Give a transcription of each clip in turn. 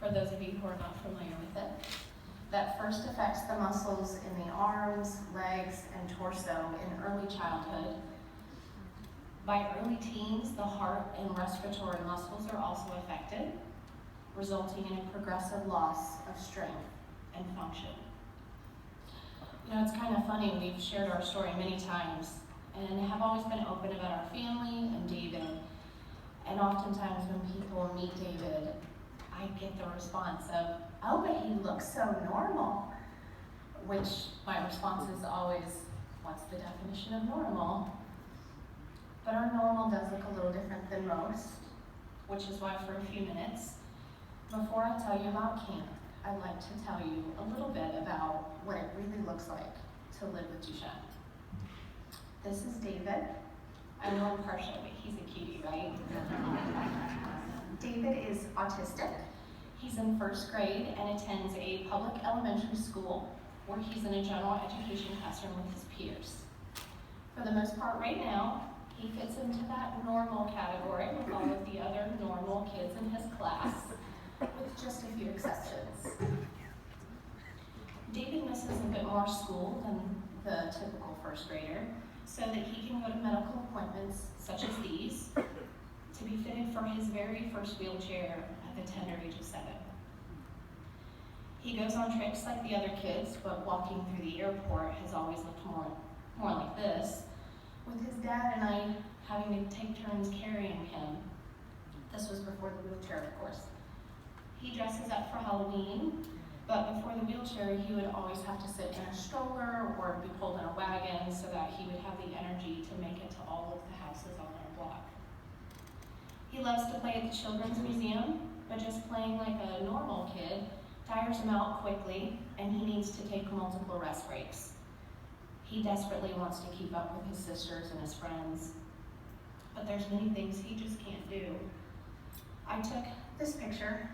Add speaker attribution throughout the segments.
Speaker 1: for those of you who are not familiar with it, that first affects the muscles in the arms, legs, and torso in early childhood. By early teens, the heart and respiratory muscles are also affected, resulting in a progressive loss of strength and function. You know, it's kind of funny, we've shared our story many times and have always been open about our family and David. And oftentimes when people meet David, I get the response of, "Oh, but he looks so normal," which my response is always, what's the definition of normal? But our normal does look a little different than most, which is why for a few minutes, before I tell you about camp, I'd like to tell you a little bit about what it really looks like to live with Duchenne. This is David. I know I'm partial, but he's a cutie, right? David is autistic. He's in first grade and attends a public elementary school where he's in a general education classroom with his peers. For the most part right now, he fits into that normal category with all of the other normal kids in his class, with just a few exceptions. David misses a bit more school than the typical first grader, so that he can go to medical appointments such as these to be fitted for his very first wheelchair at the tender age of 7. He goes on trips like the other kids, but walking through the airport has always looked more like this, with his dad and I having to take turns carrying him. This was before the wheelchair, of course. He dresses up for Halloween, but before the wheelchair, he would always have to sit in a stroller or be pulled in a wagon so that he would have the energy to make it to all of the houses on our block. He loves to play at the Children's Museum, but just playing like a normal kid tires him out quickly, and he needs to take multiple rest breaks. He desperately wants to keep up with his sisters and his friends, but there's many things he just can't do. I took this picture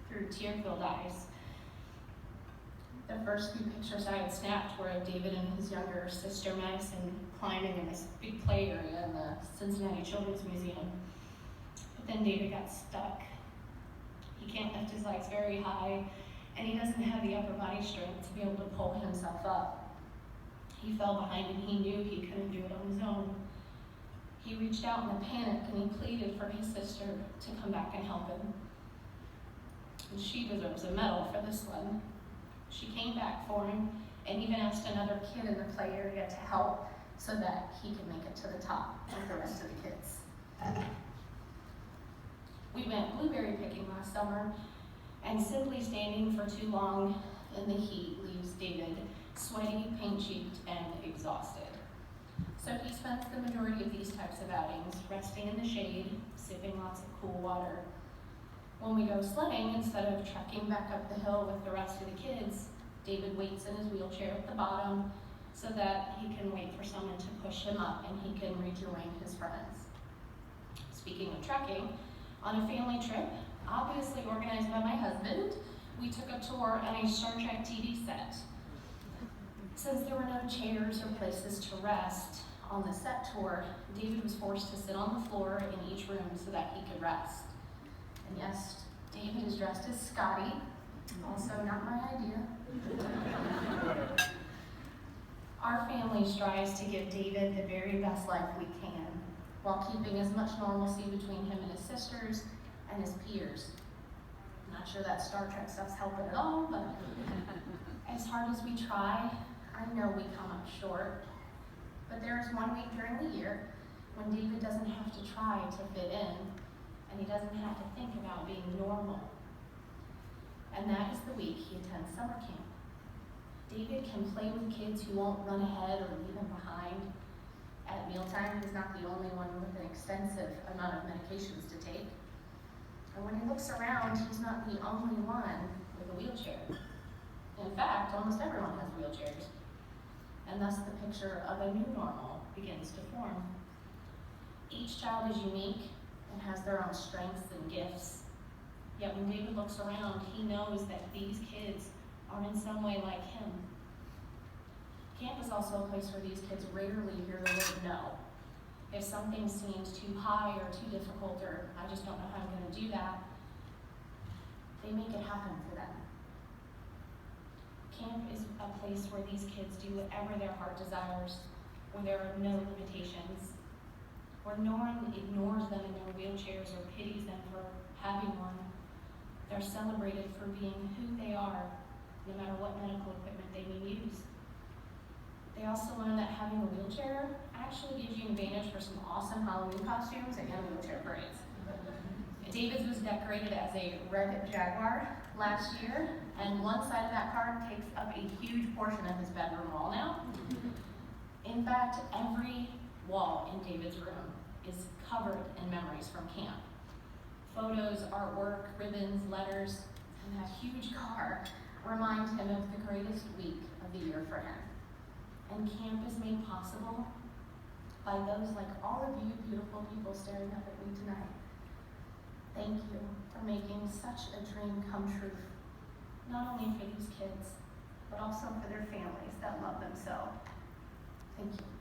Speaker 1: through tear-filled eyes. The first few pictures I had snapped were of David and his younger sister Madison climbing in this big play area in the Cincinnati Children's Museum. But then David got stuck. He can't lift his legs very high, and he doesn't have the upper body strength to be able to pull himself up. He fell behind and he knew he couldn't do it on his own. He reached out in a panic and he pleaded for his sister to come back and help him. And she deserves a medal for this one. She came back for him and even asked another kid in the play area to help so that he could make it to the top with the rest of the kids. We went blueberry picking last summer, and simply standing for too long in the heat leaves David sweaty, paint-cheeked, and exhausted. So he spends the majority of these types of outings resting in the shade, sipping lots of cool water. When we go sledding, instead of trekking back up the hill with the rest of the kids, David waits in his wheelchair at the bottom so that he can wait for someone to push him up and he can rejoin his friends. Speaking of trekking, on a family trip, obviously organized by my husband, we took a tour on a Star Trek TV set. Since there were no chairs or places to rest on the set tour, David was forced to sit on the floor in each room so that he could rest. And yes, David is dressed as Scotty, also not my idea. Our family strives to give David the very best life we can, while keeping as much normalcy between him and his sisters and his peers. I'm not sure that Star Trek stuff's helping at all, but as hard as we try, I know we come up short. But there is one week during the year when David doesn't have to try to fit in, and he doesn't have to think about being normal. And that is the week he attends summer camp. David can play with kids who won't run ahead or leave him behind. At mealtime, he's not the only one with an extensive amount of medications to take. And when he looks around, he's not the only one with a wheelchair. In fact, almost everyone has wheelchairs. And thus the picture of a new normal begins to form. Each child is unique and has their own strengths and gifts. Yet when David looks around, he knows that these kids are in some way like him. Camp is also a place where these kids rarely hear the word no. If something seems too high or too difficult, or I just don't know how I'm going to do that, they make it happen for them. Camp is a place where these kids do whatever their heart desires, where there are no limitations, where no one ignores them in their wheelchairs or pities them for having one. They're celebrated for being who they are, no matter what medical equipment they may use. They also learn that having a wheelchair actually gives you an advantage for some awesome Halloween costumes and wheelchair parades. David's was decorated as a red Jaguar last year, and one side of that car takes up a huge portion of his bedroom wall now. In fact, every wall in David's room is covered in memories from camp. Photos, artwork, ribbons, letters, and that huge car remind him of the greatest week of the year for him. And camp is made possible by those like all of you beautiful people staring up at me tonight. Thank you for making such a dream come true, not only for these kids, but also for their families that love them so. Thank you.